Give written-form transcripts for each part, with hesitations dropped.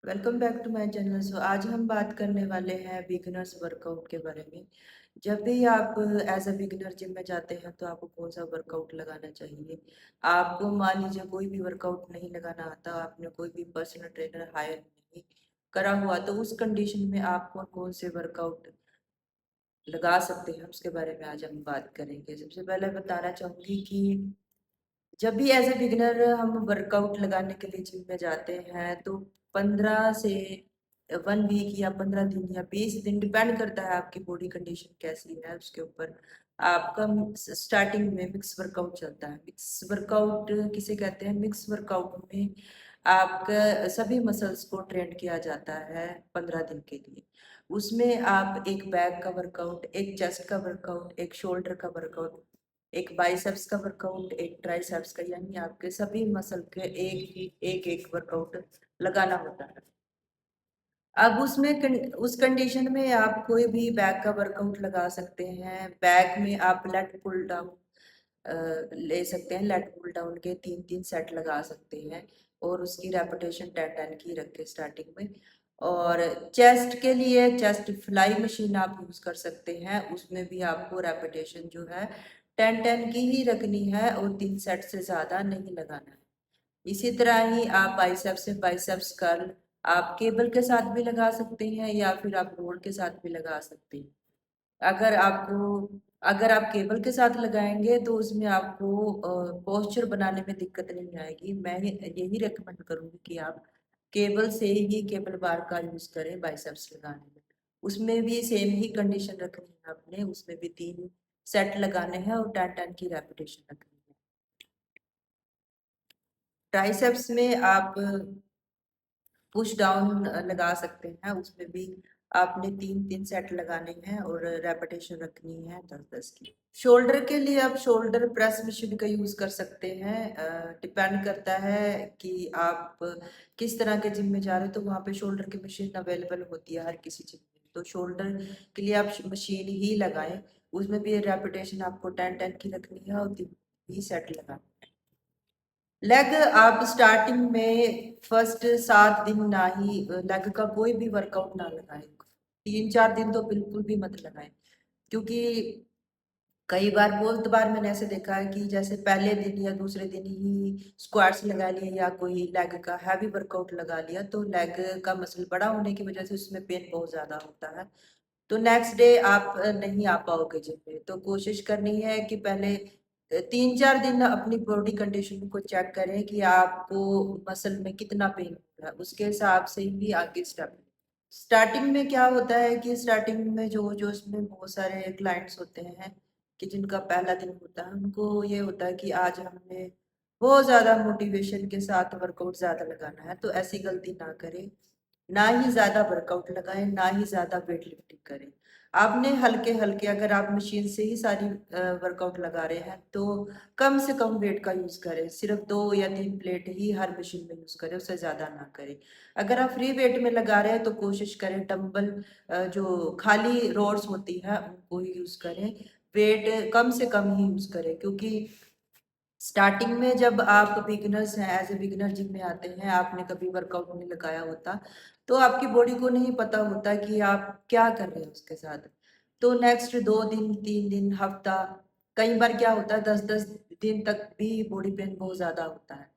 Welcome back to my channel. So आज हम बात करने वाले हैं बिगिनर्स वर्कआउट के बारे में। जब भी आप एज अ बिगिनर जिम में जाते हैं तो आपको कौन सा वर्कआउट लगाना चाहिए। आपको मान लीजिए कोई भी वर्कआउट नहीं लगाना आता, आपने कोई भी पर्सनल ट्रेनर हायर नहीं करा हुआ, तो उस कंडीशन में आप कौन कौन से वर्कआउट लगा सकते हैं उसके बारे में आज हम बात करेंगे। सबसे पहले बताना चाहूंगी कि जब भी एज ए बिगिनर हम वर्कआउट लगाने के लिए जिम में जाते हैं तो 15 से 1 वीक या 15 दिन या 20 दिन डिपेंड करता है आपकी बॉडी कंडीशन कैसी है उसके ऊपर। आपका स्टार्टिंग में मिक्स वर्कआउट चलता है। मिक्स वर्कआउट किसे कहते हैं? मिक्स वर्कआउट में आपका सभी मसल्स को ट्रेन किया जाता है 15 दिन के लिए। उसमें आप एक बैक का वर्कआउट, एक चेस्ट का वर्कआउट, एक शोल्डर का वर्कआउट, एक बाइसेप्स का वर्कआउट, एक ट्राइसेप्स का, यानी आपके सभी मसल के एक एक वर्कआउट लगाना होता है। अब उस कंडीशन में आप कोई भी बैक का वर्कआउट लगा सकते हैं। बैक में आप लेट पुल डाउन ले सकते हैं। लेट पुल डाउन के 3-3 सेट लगा सकते हैं और उसकी रेपिटेशन 10-10 की रख के स्टार्टिंग में। और चेस्ट के लिए चेस्ट फ्लाई मशीन आप यूज कर सकते हैं। उसमें भी आपको रेपिटेशन जो है 10-10 की ही रखनी है और 3 सेट से ज्यादा नहीं लगाना है। इसी तरह ही आप बाइसेप्स से बाइसेप्स कर्ल आप केबल के साथ भी लगा सकते हैं या फिर आप रोड के साथ भी लगा सकते हैं। अगर आपको अगर आप केबल के साथ लगाएंगे तो उसमें आपको पोस्चर बनाने में दिक्कत नहीं आएगी। मैं यही रेकमेंड करूंगी कि आप केबल से ही केबल बार का यूज करें बाइसेप्स लगाने में। उसमें भी सेम ही कंडीशन रखनी है आपने, उसमें भी 3 सेट लगाने हैं और 10-10 की रेपिटेशन रखनी है। ट्राइसेप्स में आप पुश डाउन लगा सकते हैं। उसमें भी आपने 3-3 सेट लगाने हैं और रेपिटेशन रखनी है 10-10 की। शोल्डर के लिए आप शोल्डर प्रेस मशीन का यूज कर सकते हैं। डिपेंड करता है कि आप किस तरह के जिम में जा रहे हो, तो वहाँ पे शोल्डर की मशीन अवेलेबल होती है हर किसी जिम में। तो शोल्डर के लिए आप मशीन ही लगाएं। उसमें भी रेपिटेशन आपको 10-10 की रखनी है और 20 सेट लगाना। लेग आप स्टार्टिंग में फर्स्ट 7 दिन ना ही लेग का कोई भी वर्कआउट ना लगाएं। 3-4 दिन तो बिल्कुल भी मत लगाएं, क्योंकि कई बार बहुत बार मैंने ऐसे देखा है कि जैसे पहले दिन या दूसरे दिन ही स्क्वाट्स लगा लिए या कोई लेग का हैवी वर्कआउट लगा लिया, तो लेग का मसल बड़ा होने की वजह से उसमें पेन बहुत ज्यादा होता है। तो नेक्स्ट डे आप नहीं आ पाओगे जिम में। तो कोशिश करनी है कि पहले 3-4 दिन अपनी बॉडी कंडीशन को चेक करें कि आपको मसल में कितना पेन हो रहा है, उसके हिसाब से ही आगे स्टेप। स्टार्टिंग में क्या होता है कि स्टार्टिंग में जो जो उसमें बहुत सारे क्लाइंट्स होते हैं कि जिनका पहला दिन होता है, उनको ये होता है कि आज हमने बहुत ज्यादा मोटिवेशन के साथ वर्कआउट ज्यादा लगाना है, तो ऐसी गलती ना करें। ना ही ज्यादा वर्कआउट लगाएं, ना ही ज्यादा वेट लिफ्टिंग करें। आपने हल्के हल्के, अगर आप मशीन से ही सारी वर्कआउट लगा रहे हैं तो कम से कम वेट का यूज करें। सिर्फ 2 या 3 प्लेट ही हर मशीन में यूज करें, उससे ज्यादा ना करें। अगर आप फ्री वेट में लगा रहे हैं तो कोशिश करें डंबल जो खाली रोड्स होती है उनको ही यूज करें। वेट कम से कम ही यूज करें, क्योंकि स्टार्टिंग में जब आप बिगिनर्स हैं, एज ए बिगिनर जिम में आते हैं, आपने कभी वर्कआउट नहीं लगाया होता, तो आपकी बॉडी को नहीं पता होता कि आप क्या कर रहे हैं उसके साथ। तो नेक्स्ट 2 दिन 3 दिन हफ्ता, कई बार क्या होता है 10-10 दिन तक भी बॉडी पेन बहुत ज्यादा होता है।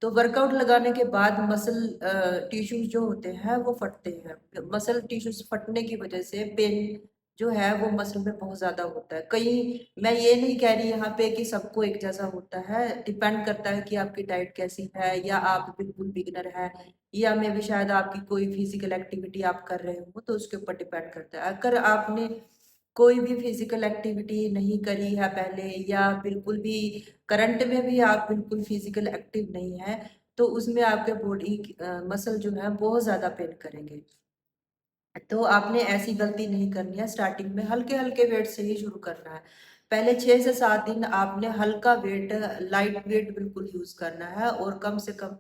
तो वर्कआउट लगाने के बाद मसल टिश्यूज जो होते हैं वो फटते हैं। मसल टिश्यूज फटने की वजह से पेन जो है वो मसल में बहुत ज्यादा होता है। कई, मैं ये नहीं कह रही यहाँ पे कि सबको एक जैसा होता है, डिपेंड करता है कि आपकी डाइट कैसी है, या आप बिल्कुल बिगिनर है, या मे भी शायद आपकी कोई फिजिकल एक्टिविटी आप कर रहे हो, तो उसके ऊपर डिपेंड करता है। अगर आपने कोई भी फिजिकल एक्टिविटी नहीं करी है पहले, या बिल्कुल भी करंट में भी आप बिल्कुल फिजिकल एक्टिव नहीं है, तो उसमें आपके बॉडी मसल जो है बहुत ज्यादा पेन करेंगे। तो आपने ऐसी गलती नहीं करनी है। स्टार्टिंग में हल्के हल्के वेट से ही शुरू करना है। पहले 6 से 7 दिन आपने हल्का वेट, लाइट वेट बिल्कुल यूज करना है और कम से कम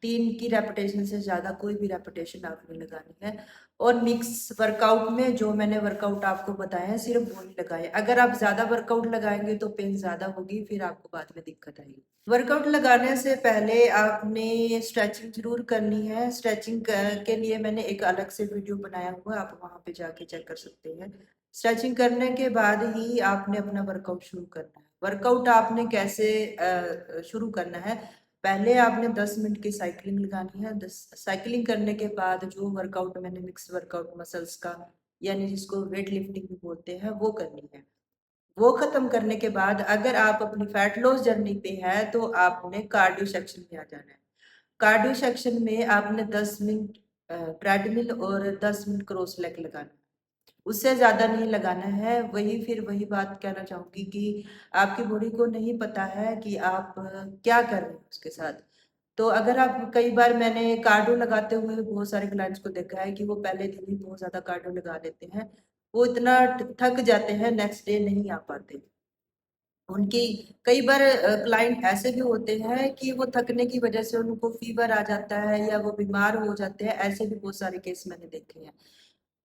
3 की रेपिटेशन से ज़्यादा कोई भी रेपिटेशन आपने लगानी है। और मिक्स वर्कआउट में जो मैंने वर्कआउट आपको बताया है सिर्फ वो ही लगाए। अगर आप ज़्यादा वर्कआउट लगाएंगे तो पेन ज़्यादा होगी, फिर आपको बाद में दिक्कत आएगी। वर्कआउट लगाने से पहले आपने स्ट्रेचिंग जरूर करनी है। स्ट्रेचिंग के लिए मैंने एक अलग से वीडियो बनाया हुआ है, आप वहाँ पे जाके चेक कर सकते हैं। स्ट्रेचिंग करने के बाद ही आपने अपना वर्कआउट शुरू करना है। वर्कआउट आपने कैसे शुरू करना है, पहले आपने 10 मिनट की साइकिलिंग लगानी है। 10 साइकिलिंग करने के बाद जो वर्कआउट मैंने मिक्स वर्कआउट मसल्स का, यानी जिसको वेट लिफ्टिंग भी बोलते हैं, वो करनी है। वो खत्म करने के बाद अगर आप अपनी फैट लॉस जर्नी पे है तो आपने कार्डियो सेक्शन में आ जाना है। कार्डियो सेक्शन में आपने 10 मिनट ट्रेडमिल और 10 मिनट क्रॉस लेग लगाना है। उससे ज्यादा नहीं लगाना है। वही बात कहना चाहूंगी कि आपकी बॉडी को नहीं पता है कि आप क्या कर रहे हैं उसके साथ। तो अगर आप, कई बार मैंने कार्डियो लगाते हुए बहुत सारे क्लाइंट्स को देखा है कि वो पहले दिन ही बहुत ज्यादा कार्डियो लगा लेते हैं। वो इतना थक जाते हैं, नेक्स्ट डे नहीं आ पाते। उनकी कई बार क्लाइंट ऐसे भी होते हैं कि वो थकने की वजह से उनको फीवर आ जाता है या वो बीमार हो जाते हैं। ऐसे भी बहुत सारे केस मैंने देखे हैं।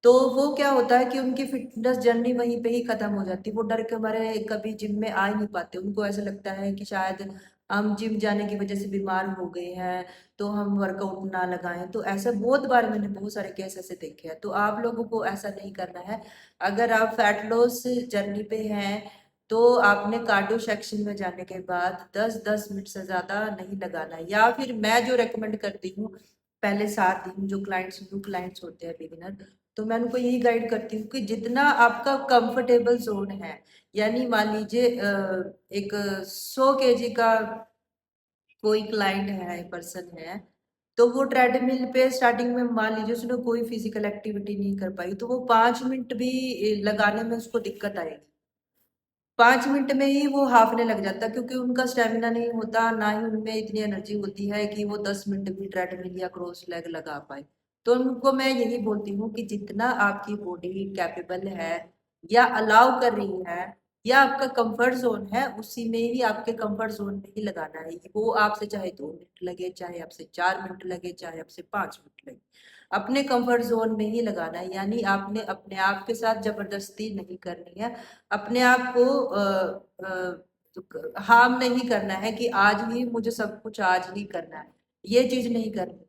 तो वो क्या होता है कि उनकी फिटनेस जर्नी वहीं पे ही खत्म हो जाती है। वो डर के मारे कभी जिम में आ ही नहीं पाते। उनको ऐसा लगता है कि शायद हम जिम जाने की वजह से बीमार हो गए हैं, तो हम वर्कआउट ना लगाएं। तो ऐसा बहुत बार मैंने बहुत सारे केस ऐसे देखे हैं। तो आप लोगों को ऐसा नहीं करना है। अगर आप फैट लॉस जर्नी पे हैं तो आपने कार्डियो सेक्शन में जाने के बाद 10-10 मिनट से ज्यादा नहीं लगाना है। या फिर मैं जो रेकमेंड करती हूँ, पहले 7 दिन जो क्लाइंट्स, न्यू क्लाइंट्स होते हैं, बिगिनर, तो मैं उनको यही गाइड करती हूँ कि जितना आपका कंफर्टेबल जोन है, यानी मान लीजिए एक 100 kg का कोई क्लाइंट है, पर्सन है, तो वो ट्रेडमिल पे स्टार्टिंग में मान लीजिए उसने कोई फिजिकल एक्टिविटी नहीं कर पाई, तो वो 5 मिनट भी लगाने में उसको दिक्कत आएगी। 5 मिनट में ही वो हाफने लग जाता है, क्योंकि उनका स्टेमिना नहीं होता, ना ही उनमें इतनी एनर्जी होती है कि वो 10 मिनट भी ट्रेडमिल या क्रॉस लेग लगा पाए। तो उनको मैं यही बोलती हूँ कि जितना आपकी बॉडी कैपेबल है या अलाउ कर रही है या आपका कंफर्ट जोन है, उसी में ही, आपके कंफर्ट जोन में ही लगाना है। वो आपसे चाहे 2 मिनट लगे, चाहे आपसे 4 मिनट लगे, चाहे आपसे 5 मिनट लगे, अपने कंफर्ट जोन में ही लगाना है। यानी आपने अपने आप के साथ जबरदस्ती नहीं करनी है। अपने आप को हार्म नहीं करना है कि आज ही मुझे सब कुछ आज ही करना है, ये चीज नहीं करनी।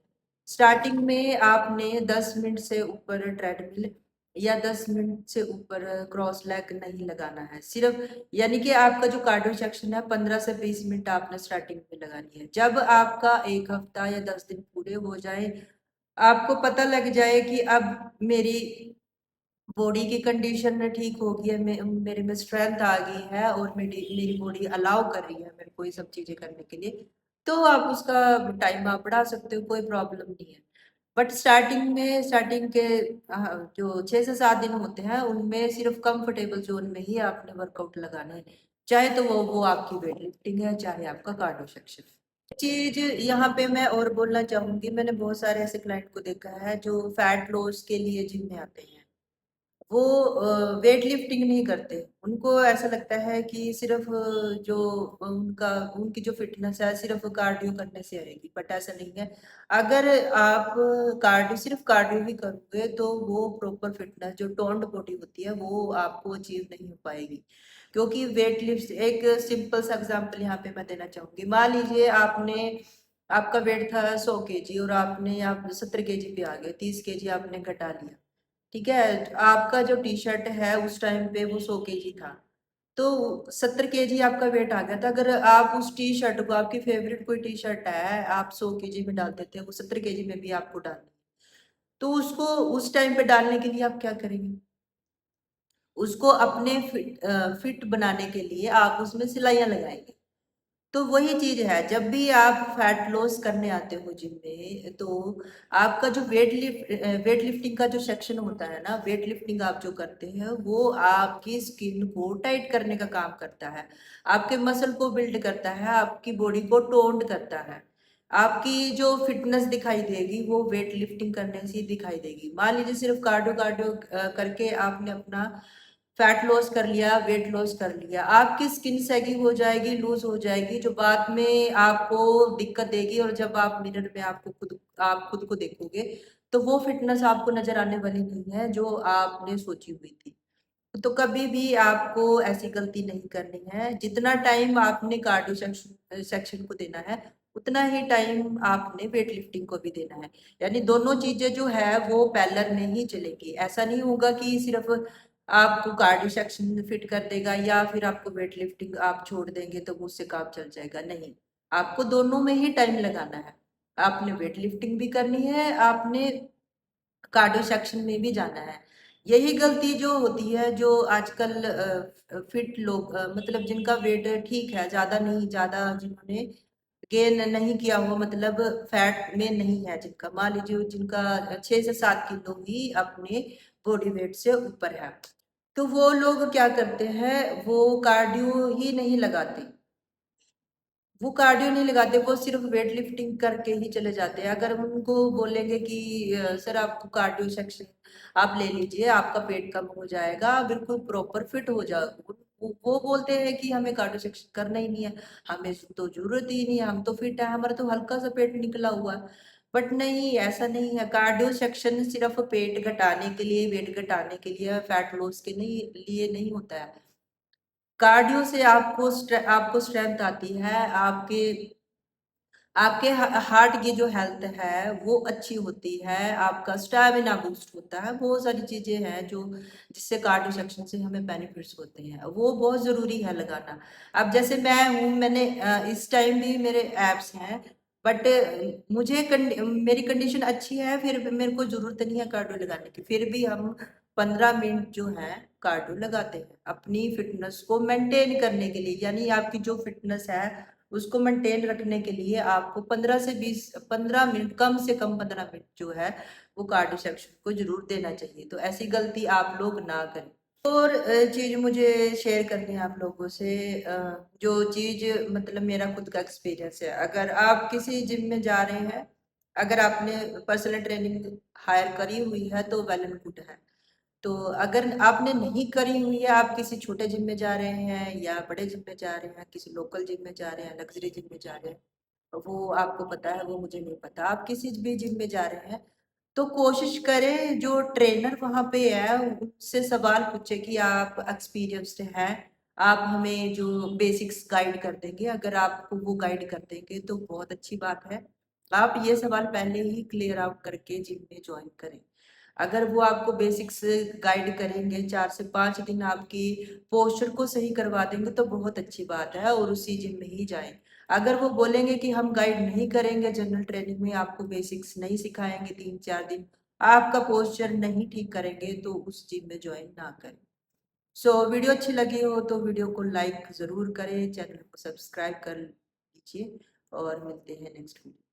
स्टार्टिंग में आपने 10 मिनट से ऊपर ट्रेडमिल या 10 मिनट से ऊपर क्रॉस लेग नहीं लगाना है सिर्फ। यानी कि आपका जो कार्डियो सेक्शन है 15 से 20 मिनट आपने स्टार्टिंग में लगानी है। जब आपका 1 हफ्ता या 10 दिन पूरे हो जाए, आपको पता लग जाए कि अब मेरी बॉडी की कंडीशन ठीक हो गई है, मेरे में स्ट्रेंथ आ गई है और मेरी मेरी बॉडी अलाउ कर रही है मेरे को ये सब चीजें करने के लिए, तो आप उसका टाइम आप बढ़ा सकते हो, कोई प्रॉब्लम नहीं है। बट स्टार्टिंग में, स्टार्टिंग के जो 6 से 7 दिन होते हैं उनमें सिर्फ कंफर्टेबल जोन में ही आपने वर्कआउट लगाना है। चाहे तो वो आपकी वेट लिफ्टिंग है, चाहे आपका कार्डियो सेक्शन। चीज यहाँ पे मैं और बोलना चाहूंगी, मैंने बहुत सारे ऐसे क्लाइंट को देखा है जो फैट लॉस के लिए जिम में आते हैं। वो वेट लिफ्टिंग नहीं करते। उनको ऐसा लगता है कि सिर्फ जो उनका, उनकी जो फिटनेस है सिर्फ कार्डियो करने से आएगी, बट ऐसा नहीं है। अगर आप कार्डियो, सिर्फ कार्डियो ही करोगे तो वो प्रॉपर फिटनेस, जो टोन्ड बॉडी होती है, वो आपको अचीव नहीं हो पाएगी। क्योंकि वेट लिफ्ट, एक सिंपल सा एग्जांपल यहाँ पे मैं देना चाहूंगी। मान लीजिए आपने, आपका वेट था 100 kg और आपने, आप 70 kg पे आ गए, 30 kg आपने घटा लिया, ठीक है। आपका जो टी शर्ट है उस टाइम पे वो 100 kg था, तो 70 kg आपका वेट आ गया था। अगर आप उस टी शर्ट को, आपकी फेवरेट कोई टी शर्ट है, आप 100 kg में डाल देते हैं, वो 70 kg में भी आपको डालनी है, तो उसको उस टाइम पे डालने के लिए आप क्या करेंगे? उसको अपने फिट बनाने के लिए आप उसमें सिलाइयां लगाएंगे। तो वही चीज है, जब भी आप फैट लॉस करने आते हो जिम में, तो आपका जो वेट लिफ्टिंग का जो सेक्शन होता है ना, वेट लिफ्टिंग आप जो करते हैं वो आपकी स्किन को टाइट करने का काम करता है, आपके मसल को बिल्ड करता है, आपकी बॉडी को टोन्ड करता है। आपकी जो फिटनेस दिखाई देगी वो वेट लिफ्टिंग करने से ही दिखाई देगी। मान लीजिए सिर्फ कार्डियो कार्डियो करके आपने अपना फैट लॉस कर लिया, वेट लॉस कर लिया, आपकी स्किन सैगी हो जाएगी, लूज हो जाएगी, जो बाद में आपको दिक्कत देगी। और जब आप मिरर में आप खुद को देखोगे तो वो फिटनेस आपको नजर आने वाली नहीं है जो आपने सोची हुई थी। तो कभी भी आपको ऐसी गलती नहीं करनी है। जितना टाइम आपने कार्डियो सेक्शन सेक्शन को देना है, उतना ही टाइम आपने वेट लिफ्टिंग को भी देना है। यानी दोनों चीजें जो है वो पैरेलल में ही चलेगी। ऐसा नहीं होगा कि सिर्फ आपको कार्डियो सेक्शन फिट कर देगा या फिर आपको वेट लिफ्टिंग आप छोड़ देंगे तो मुझसे काम चल जाएगा। नहीं, आपको दोनों में ही टाइम लगाना है। आपने वेट लिफ्टिंग भी करनी है, आपने कार्डियो सेक्शन में भी जाना है। यही गलती जो होती है, जो आजकल फिट लोग मतलब जिनका वेट ठीक है, ज्यादा नहीं, ज्यादा जिन्होंने गेन नहीं किया हुआ, मतलब फैट में नहीं है जिनका, मान लीजिए जिनका 6 से 7 किलो ही अपने बॉडी वेट से ऊपर है, तो वो लोग क्या करते हैं, वो कार्डियो ही नहीं लगाते। वो कार्डियो नहीं लगाते, वो सिर्फ वेट लिफ्टिंग करके ही चले जाते हैं। अगर हम उनको बोलेंगे कि सर आपको कार्डियो सेक्शन आप ले लीजिए, आपका पेट कम हो जाएगा, बिल्कुल प्रॉपर फिट हो जाएगा, वो बोलते हैं कि हमें कार्डियो सेक्शन करना ही नहीं है, हमें तो जरूरत ही नहीं है, हम तो फिट है, हमारा तो हल्का सा पेट निकला हुआ है। बट नहीं, ऐसा नहीं है। कार्डियो सेक्शन सिर्फ पेट घटाने के लिए, वेट घटाने के लिए, फैट लॉस के नहीं लिए नहीं होता है। कार्डियो से आपको स्ट्रेंथ आती है, आपके आपके हार्ट की जो हेल्थ है वो अच्छी होती है, आपका स्टैमिना बूस्ट होता है, बहुत सारी चीजें हैं जो जिससे कार्डियो सेक्शन से हमें बेनिफिट्स होते हैं, वो बहुत जरूरी है लगाना। अब जैसे मैं हूँ, मैंने इस टाइम भी मेरे एब्स हैं, बट मेरी कंडीशन अच्छी है, फिर मेरे को जरूरत नहीं है कार्डियो लगाने की, फिर भी हम 15 मिनट जो है कार्डियो लगाते हैं अपनी फिटनेस को मेंटेन करने के लिए। यानी आपकी जो फिटनेस है उसको मेंटेन रखने के लिए आपको 15 मिनट, कम से कम 15 मिनट जो है वो कार्डियो सेक्शन को जरूर देना चाहिए। तो ऐसी गलती आप लोग ना करें। और चीज मुझे शेयर करनी है आप लोगों से, जो चीज मतलब मेरा खुद का एक्सपीरियंस है। अगर आप किसी जिम में जा रहे हैं, अगर आपने पर्सनल ट्रेनिंग हायर करी हुई है तो वेल एंड गुड है। तो अगर आपने नहीं करी हुई है, आप किसी छोटे जिम में जा रहे हैं या बड़े जिम में जा रहे हैं, किसी लोकल जिम में जा रहे हैं, लग्जरी जिम में जा रहे हैं, वो आपको पता है, वो मुझे नहीं पता, आप किसी भी जिम में जा रहे हैं तो कोशिश करें जो ट्रेनर वहां पे है उससे सवाल पूछे कि आप एक्सपीरियंस्ड हैं, आप हमें जो बेसिक्स गाइड कर देंगे। अगर आपको वो गाइड कर देंगे तो बहुत अच्छी बात है। आप ये सवाल पहले ही क्लियर आउट करके जिम में ज्वाइन करें। अगर वो आपको बेसिक्स गाइड करेंगे, 4 से 5 दिन आपकी पोस्चर को सही करवा देंगे तो बहुत अच्छी बात है, और उसी जिम में ही जाएं। अगर वो बोलेंगे कि हम गाइड नहीं करेंगे, जनरल ट्रेनिंग में आपको बेसिक्स नहीं सिखाएंगे, 3-4 दिन आपका पोस्चर नहीं ठीक करेंगे, तो उस जिम में ज्वाइन ना करें। वीडियो अच्छी लगी हो तो वीडियो को लाइक जरूर करें, चैनल को सब्सक्राइब कर लीजिए, और मिलते हैं नेक्स्ट वीडियो।